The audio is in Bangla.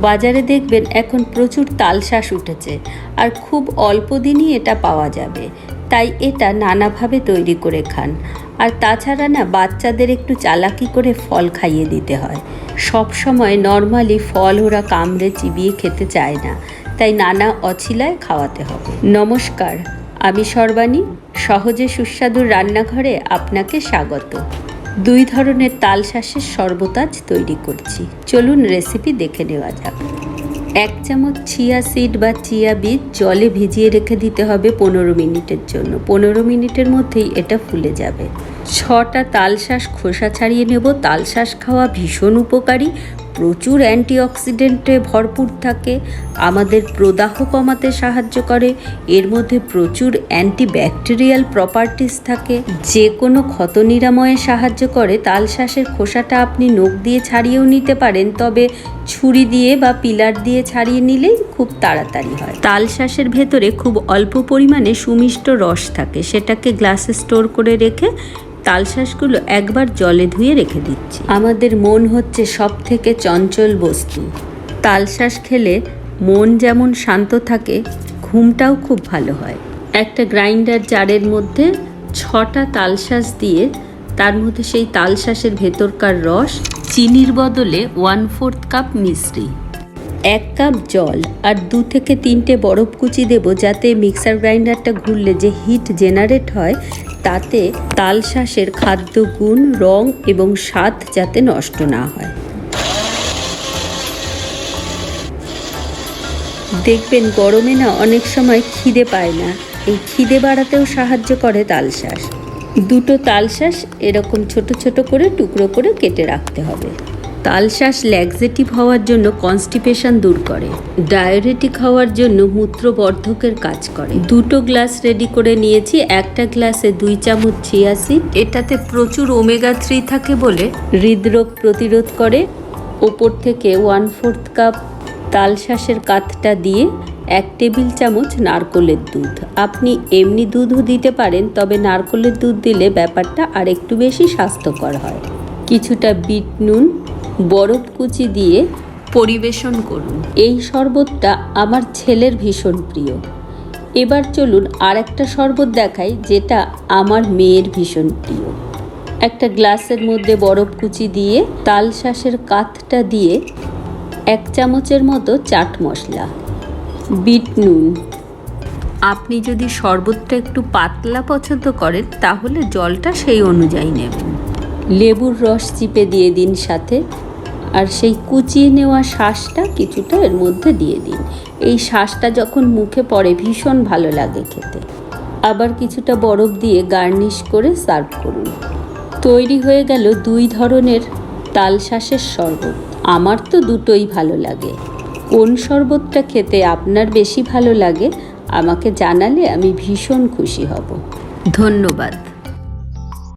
বাজারে দেখবেন এখন প্রচুর তালশাঁস উঠেছে, আর খুব অল্প দিনই এটা পাওয়া যাবে। তাই এটা নানাভাবে তৈরি করে খান। আর তাছাড়া না, বাচ্চাদের একটু চালাকি করে ফল খাইয়ে দিতে হয়। সব সময় নর্মালি ফল ওরা কামড়ে চিবিয়ে খেতে চায় না, তাই নানা অছিলায় খাওয়াতে হবে। নমস্কার, আমি সর্বাণী। সহজে সুস্বাদুর রান্নাঘরে আপনাকে স্বাগত। 2 ধরনের তালশাঁসের শরবত আজ তৈরি করছি। চলুন রেসিপি দেখে নেওয়া যাক। 1 চামচ চিয়া সিড বা চিয়া বীজ জলে ভিজিয়ে রেখে দিতে হবে 15 মিনিটের জন্য। 15 মিনিটের মধ্যেই এটা ফুলে যাবে। 6টা তালশাঁস খোসা ছাড়িয়ে নেব। তালশাঁস খাওয়া ভীষণ উপকারী, প্রচুর অ্যান্টিঅক্সিডেন্টে ভরপুর থাকে, আমাদের প্রদাহ কমাতে সাহায্য করে। এর মধ্যে প্রচুর অ্যান্টিব্যাকটেরিয়াল প্রপার্টিস থাকে, যে কোনো ক্ষত নিরাময়ে সাহায্য করে। তালশাঁসের খোসাটা আপনি নখ দিয়ে ছাড়িয়েও নিতে পারেন, তবে ছুরি দিয়ে বা পিলার দিয়ে ছাড়িয়ে নিলেই খুব তাড়াতাড়ি হয়। তালশাঁসের ভেতরে খুব অল্প পরিমাণে সুমিষ্ট রস থাকে, সেটাকে গ্লাসে স্টোর করে রেখে তালশাঁসগুলো একবার জলে ধুয়ে রেখে দিচ্ছি। আমাদের মন হচ্ছে সব থেকে চঞ্চল বস্তু। তালশাঁস খেলে মন যেমন শান্ত থাকে, ঘুমটাও খুব ভালো হয়। একটা গ্রাইন্ডার জারের মধ্যে 6টা তালশাঁস দিয়ে তার মধ্যে সেই তালশাঁসের ভেতরকার রস, চিনির বদলে 1/4 কাপ মিশ্রি, 1 কাপ জল আর 2 থেকে 3টে বরফ কুচি দেবো, যাতে মিক্সার গ্রাইন্ডারটা ঘুরলে যে হিট জেনারেট হয় তাতে তালশাঁসের খাদ্য গুণ, রং এবং স্বাদ যাতে নষ্ট না হয়। দেখবেন গরমে না অনেক সময় খিদে পায় না, এই খিদে বাড়াতেও সাহায্য করে তালশাঁস। 2টো তালশাঁস এরকম ছোট ছোট করে টুকরো করে কেটে রাখতে হবে। তালশাঁস ল্যাক্সেটিভ হওয়ার জন্য কনস্টিপেশন দূর করে, ডায়োরেটিক হওয়ার জন্য মূত্রবর্ধকের কাজ করে। 2টো গ্লাস রেডি করে নিয়েছি। একটা গ্লাসে 2 চামচ চিয়া সিড, এটাতে প্রচুর ওমেগা 3 থাকে বলে হৃদরোগ প্রতিরোধ করে। ওপর থেকে 1/4 কাপ তালশাঁসের কাঠটা দিয়ে 1 টেবিল চামচ নারকেলের দুধ। আপনি এমনি দুধও দিতে পারেন, তবে নারকেলের দুধ দিলে ব্যাপারটা আর একটু বেশি স্বাস্থ্যকর হয়। কিছুটা বিট নুন, বরফ কুচি দিয়ে পরিবেশন করুন। এই শরবতটা আমার ছেলের ভীষণ প্রিয়। এবার চলুন আর একটা শরবত দেখাই, যেটা আমার মেয়ের ভীষণ প্রিয়। একটা গ্লাসের মধ্যে বরফ কুচি দিয়ে তালশাঁসের কাঠটা দিয়ে 1 চামচের মতো চাট মশলা, বিট নুন। আপনি যদি শরবতটা একটু পাতলা পছন্দ করেন তাহলে জলটা সেই অনুযায়ী নেবেন। লেবুর রস চিপে দিয়ে দিন সাথে, আর সেই কুচিয়ে নেওয়া শাঁসটা কিছুটা এর মধ্যে দিয়ে দিন। এই শাঁসটা যখন মুখে পড়ে ভীষণ ভালো লাগে খেতে। আবার কিছুটা বরফ দিয়ে গার্নিশ করে সার্ভ করুন। তৈরি হয়ে গেল 2 ধরনের তালশাঁসের শরবত। আমার তো দুটোই ভালো লাগে। কোন শরবতটা খেতে আপনার বেশি ভালো লাগে আমাকে জানালে আমি ভীষণ খুশি হব। ধন্যবাদ।